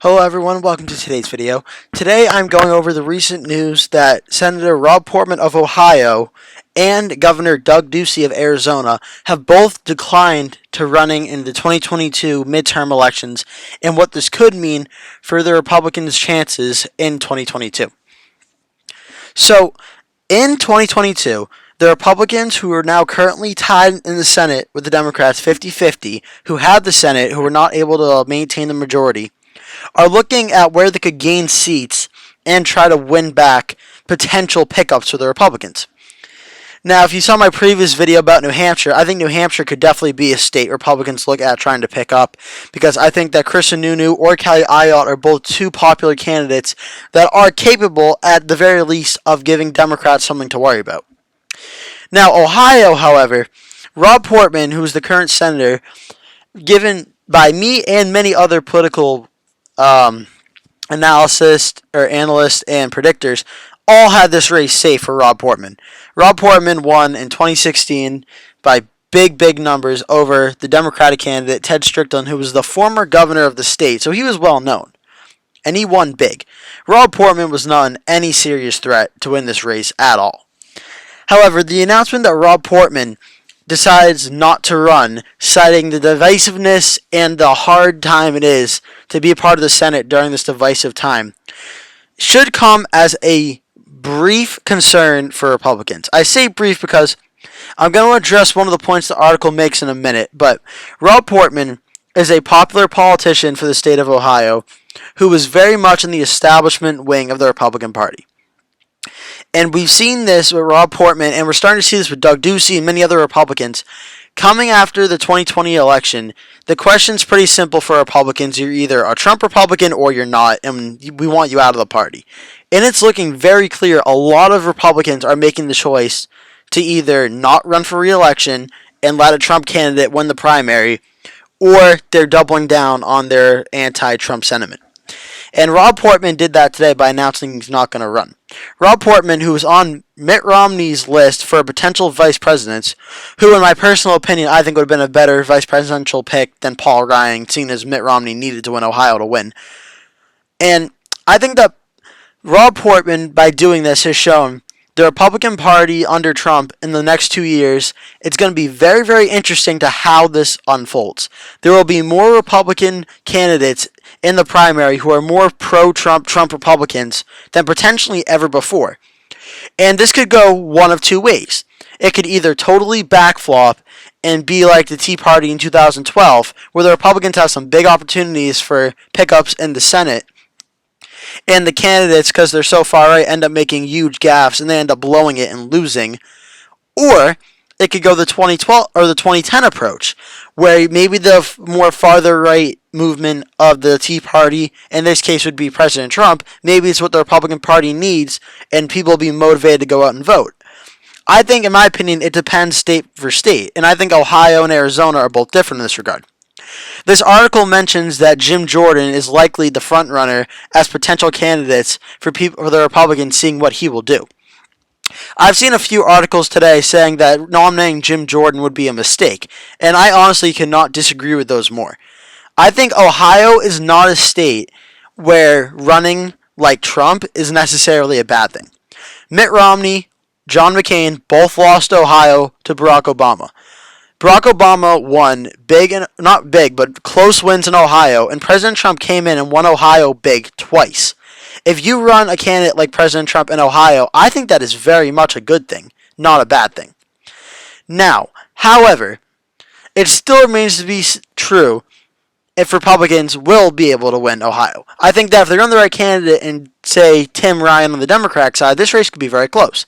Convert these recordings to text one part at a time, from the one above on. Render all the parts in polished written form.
Hello everyone, welcome to today's video. Today I'm going over the recent news that Senator Rob Portman of Ohio and Governor Doug Ducey of Arizona have both declined to running in the 2022 midterm elections and what this could mean for the Republicans' chances in 2022. So, in 2022, the Republicans, who are now currently tied in the Senate with the Democrats 50-50, who have the Senate, who were not able to maintain the majority, are looking at where they could gain seats and try to win back potential pickups for the Republicans. Now, if you saw my previous video about New Hampshire, I think New Hampshire could definitely be a state Republicans look at trying to pick up, because I think that Chris Sununu or Kelly Ayotte are both two popular candidates that are capable, at the very least, of giving Democrats something to worry about. Now, Ohio, however, Rob Portman, who is the current senator, given by me and many other political analysts and predictors, all had this race safe for Rob Portman. Rob Portman won in 2016 by big numbers over the Democratic candidate Ted Strickland, who was the former governor of the state, so he was well known. And he won big. Rob Portman was not any serious threat to win this race at all. However, the announcement that Rob Portman decides not to run, citing the divisiveness and the hard time it is to be a part of the Senate during this divisive time, should come as a brief concern for Republicans. I say brief because I'm going to address one of the points the article makes in a minute, but Rob Portman is a popular politician for the state of Ohio who was very much in the establishment wing of the Republican Party. And we've seen this with Rob Portman, and we're starting to see this with Doug Ducey and many other Republicans. Coming after the 2020 election, the question's pretty simple for Republicans. You're either a Trump Republican or you're not, and we want you out of the party. And it's looking very clear a lot of Republicans are making the choice to either not run for re-election and let a Trump candidate win the primary, or they're doubling down on their anti-Trump sentiment. And Rob Portman did that today by announcing he's not going to run. Rob Portman, who was on Mitt Romney's list for potential vice presidents, who in my personal opinion I think would have been a better vice presidential pick than Paul Ryan, seeing as Mitt Romney needed to win Ohio to win. And I think that Rob Portman, by doing this, has shown the Republican Party under Trump in the next 2 years, it's going to be very interesting to how this unfolds. There will be more Republican candidates in the primary who are more pro-Trump Republicans than potentially ever before. And this could go one of two ways. It could either totally backflop and be like the Tea Party in 2012, where the Republicans have some big opportunities for pickups in the Senate, and the candidates, because they're so far right, end up making huge gaffes and they end up blowing it and losing. Or it could go the 2012 or the 2010 approach, where maybe the more farther right movement of the Tea Party, in this case would be President Trump, maybe it's what the Republican Party needs and people will be motivated to go out and vote. I think, in my opinion, it depends state for state, and I think Ohio and Arizona are both different in this regard. This article mentions that Jim Jordan is likely the front runner as potential candidates for the Republicans, seeing what he will do. I've seen a few articles today saying that nominating Jim Jordan would be a mistake, and I honestly cannot disagree with those more. I think Ohio is not a state where running like Trump is necessarily a bad thing. Mitt Romney, John McCain both lost Ohio to Barack Obama. Barack Obama won big, and not big, but close wins in Ohio, and President Trump came in and won Ohio big twice. If you run a candidate like President Trump in Ohio, I think that is very much a good thing, not a bad thing. Now, however, it still remains to be true if Republicans will be able to win Ohio. I think that if they run the right candidate and, say, Tim Ryan on the Democratic side, this race could be very close.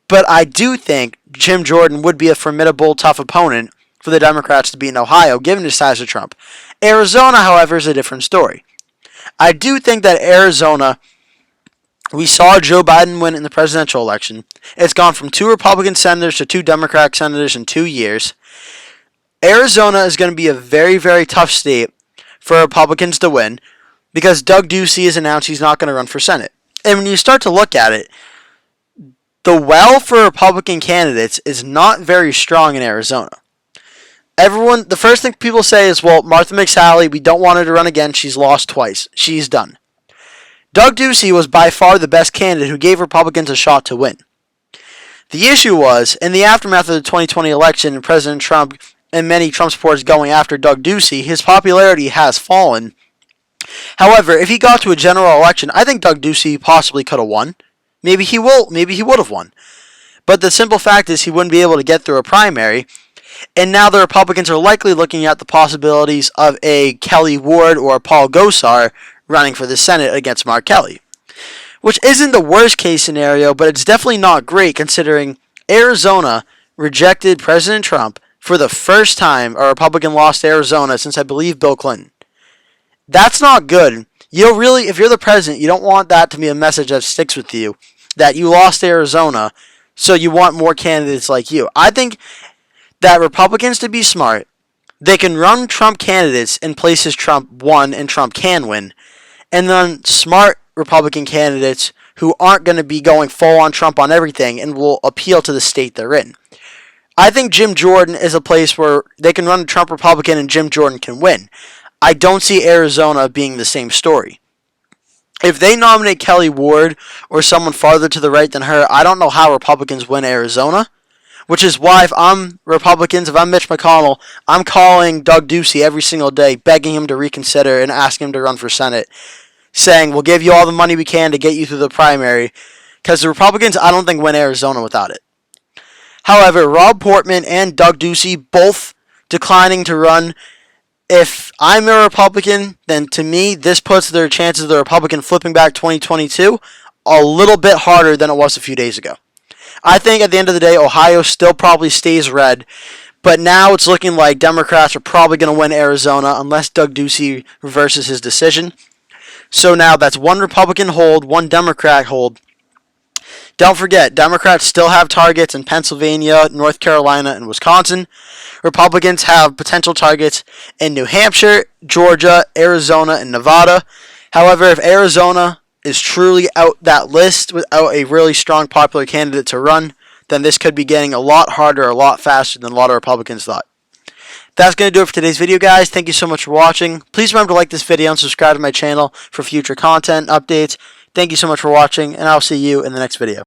But I do think Jim Jordan would be a formidable, tough opponent for the Democrats to beat in Ohio, given his ties to Trump. Arizona, however, is a different story. I do think that Arizona, we saw Joe Biden win in the presidential election. It's gone from 2 Republican senators to 2 Democratic senators in 2 years. Arizona is going to be a very tough state for Republicans to win, because Doug Ducey has announced he's not going to run for Senate. And when you start to look at it, the well for Republican candidates is not very strong in Arizona. The first thing people say is, well, Martha McSally, we don't want her to run again. She's lost twice. She's done. Doug Ducey was by far the best candidate who gave Republicans a shot to win. The issue was, in the aftermath of the 2020 election and President Trump and many Trump supporters going after Doug Ducey, his popularity has fallen. However, if he got to a general election, I think Doug Ducey possibly could have won. Maybe he would have won. But the simple fact is he wouldn't be able to get through a primary. And now the Republicans are likely looking at the possibilities of a Kelly Ward or Paul Gosar running for the Senate against Mark Kelly. Which isn't the worst case scenario, but it's definitely not great considering Arizona rejected President Trump for the first time a Republican lost Arizona since I believe Bill Clinton. That's not good. If you're the president, you don't want that to be a message that sticks with you, that you lost Arizona, so you want more candidates like you. I think that Republicans, to be smart, they can run Trump candidates in places Trump won and Trump can win, and then smart Republican candidates who aren't going to be going full on Trump on everything and will appeal to the state they're in. I think Jim Jordan is a place where they can run a Trump Republican and Jim Jordan can win. I don't see Arizona being the same story. If they nominate Kelly Ward or someone farther to the right than her, I don't know how Republicans win Arizona. Which is why if I'm Republicans, if I'm Mitch McConnell, I'm calling Doug Ducey every single day, begging him to reconsider and asking him to run for Senate, saying we'll give you all the money we can to get you through the primary. Because the Republicans, I don't think, win Arizona without it. However, Rob Portman and Doug Ducey both declining to run. If I'm a Republican, then to me, this puts their chances of the Republican flipping back 2022 a little bit harder than it was a few days ago. I think at the end of the day, Ohio still probably stays red, but now it's looking like Democrats are probably going to win Arizona unless Doug Ducey reverses his decision. So now that's one Republican hold, one Democrat hold. Don't forget, Democrats still have targets in Pennsylvania, North Carolina, and Wisconsin. Republicans have potential targets in New Hampshire, Georgia, Arizona, and Nevada. However, if Arizona is truly out that list without a really strong popular candidate to run, then this could be getting a lot harder, a lot faster than a lot of Republicans thought. That's going to do it for today's video, guys. Thank you so much for watching. Please remember to like this video and subscribe to my channel for future content updates. Thank you so much for watching, and I'll see you in the next video.